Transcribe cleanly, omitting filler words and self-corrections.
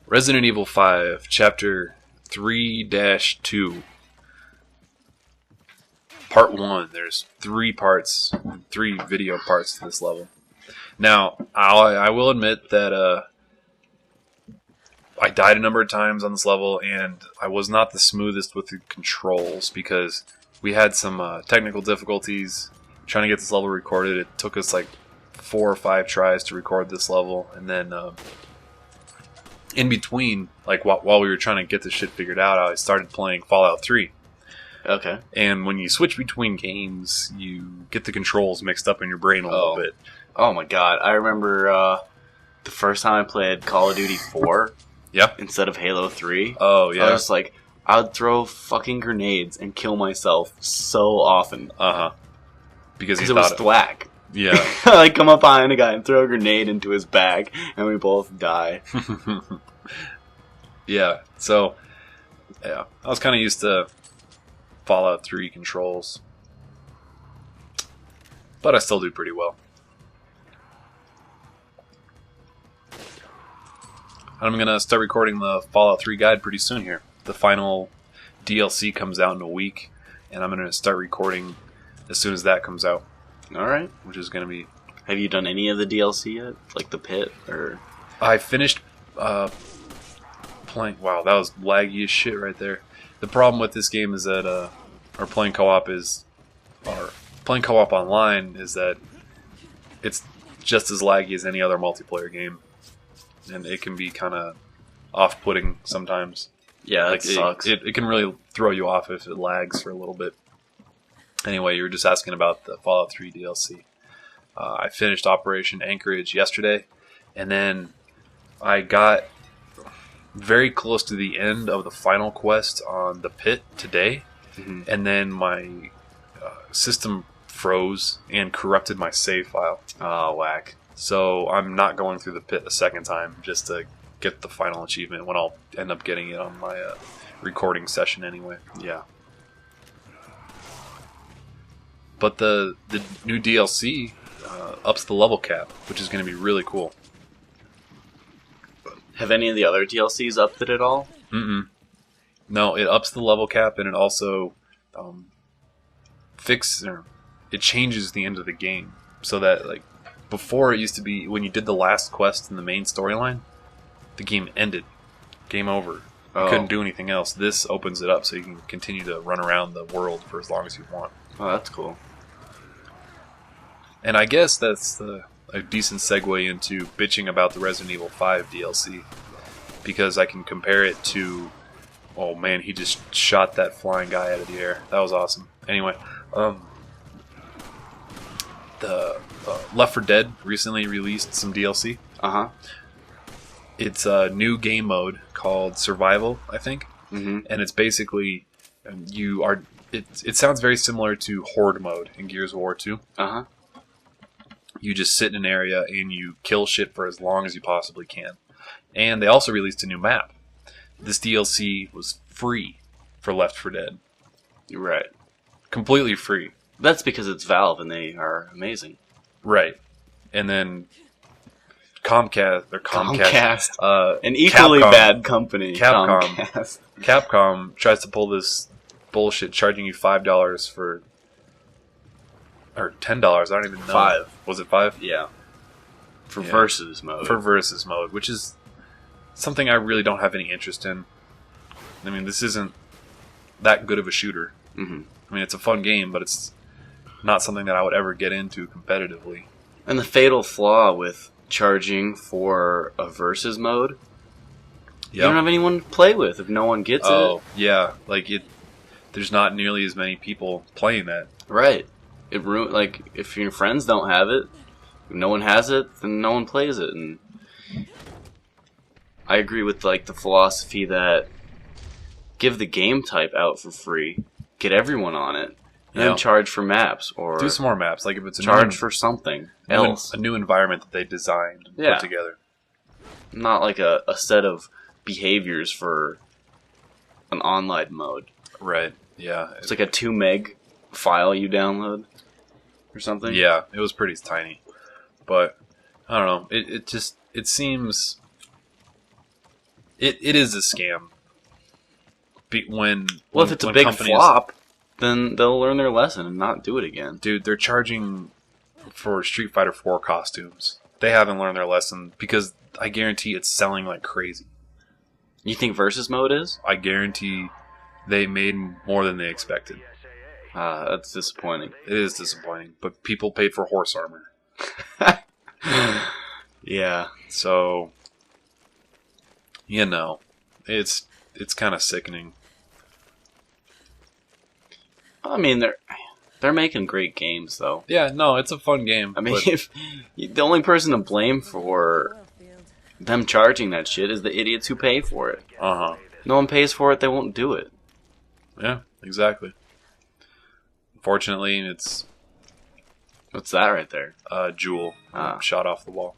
Resident Evil 5, Chapter 3-2. Part 1. There's 3 parts, 3 video parts to this level. Now, I will admit that I died a number of times on this level, and I was not the smoothest with the controls because we had some technical difficulties trying to get this level recorded. It took us like 4 or 5 tries to record this level, and then in between, like while we were trying to get this shit figured out, I started playing Fallout 3. Okay. And when you switch between games, you get the controls mixed up in your brain a little bit. Oh my god, I remember the first time I played Call of Duty 4 instead of Halo 3. Oh, yeah. I was like, I would throw fucking grenades and kill myself so often. Uh-huh. Because it was thwack. Yeah. I like come up behind a guy and throw a grenade into his back, and we both die. Yeah, so, yeah. I was kind of used to Fallout 3 controls. But I still do pretty well. I'm going to start recording the Fallout 3 guide pretty soon here. The final DLC comes out in a week, and I'm going to start recording as soon as that comes out. Alright. Which is going to be... Have you done any of the DLC yet? Like the pit, or... I finished playing... Wow, that was laggy as shit right there. The problem with this game is that... or playing co-op is... Or playing co-op online is that it's just as laggy as any other multiplayer game. And it can be kind of off-putting sometimes. Yeah, that sucks. It can really throw you off if it lags for a little bit. Anyway, you were just asking about the Fallout 3 DLC. I finished Operation Anchorage yesterday, and then I got very close to the end of the final quest on the pit today, and then my system froze and corrupted my save file. Oh, whack. So I'm not going through the pit a second time just to get the final achievement when I'll end up getting it on my recording session anyway. Yeah. But the new DLC ups the level cap, which is going to be really cool. Have any of the other DLCs upped it at all? Mm-mm. No, it ups the level cap, and it also it changes the end of the game. So that, like, before it used to be, when you did the last quest in the main storyline, the game ended. Game over. You couldn't do anything else. This opens it up so you can continue to run around the world for as long as you want. Oh, that's cool. And I guess that's a decent segue into bitching about the Resident Evil 5 DLC. Because I can compare it to... Oh man, he just shot that flying guy out of the air. That was awesome. Anyway, the Left 4 Dead recently released some DLC. Uh-huh. It's a new game mode called Survival, I think. Mm-hmm. And it's basically... It sounds very similar to Horde mode in Gears of War 2. Uh-huh. You just sit in an area and you kill shit for as long as you possibly can. And they also released a new map. This DLC was free for Left 4 Dead. You're right. Completely free. That's because it's Valve and they are amazing. Right. And then Comcast. An equally Capcom, bad company. Capcom tries to pull this bullshit charging you $5 for... Or $10, I don't even know. 5. Was it 5? Yeah. For Versus mode. For Versus mode, which is something I really don't have any interest in. I mean, this isn't that good of a shooter. Mm-hmm. I mean, it's a fun game, but it's not something that I would ever get into competitively. And the fatal flaw with charging for a Versus mode, you don't have anyone to play with if no one gets it. Oh, yeah. Like, there's not nearly as many people playing that. Right. Like, if your friends don't have it, if no one has it, then no one plays it. And I agree with, like, the philosophy that give the game type out for free, get everyone on it, and then charge for maps, or do some more maps. Like, if it's charge for something else, a new environment that they designed and put together. Not like a set of behaviors for an online mode. Right. Yeah. It's like a 2 meg file you download. or something. Yeah, it was pretty tiny, but I don't know. It seems it is a scam. If it's a big flop, then they'll learn their lesson and not do it again. Dude, they're charging for Street Fighter 4 costumes. They haven't learned their lesson because I guarantee it's selling like crazy. You think versus mode is? I guarantee they made more than they expected. That's disappointing. It is disappointing, but people paid for horse armor. Yeah. So, it's kind of sickening. I mean, they're making great games, though. Yeah, no, it's a fun game. I mean, if the only person to blame for them charging that shit is the idiots who pay for it. No one pays for it, they won't do it. Yeah, exactly. Unfortunately, it's What's that right there? a jewel shot off the wall.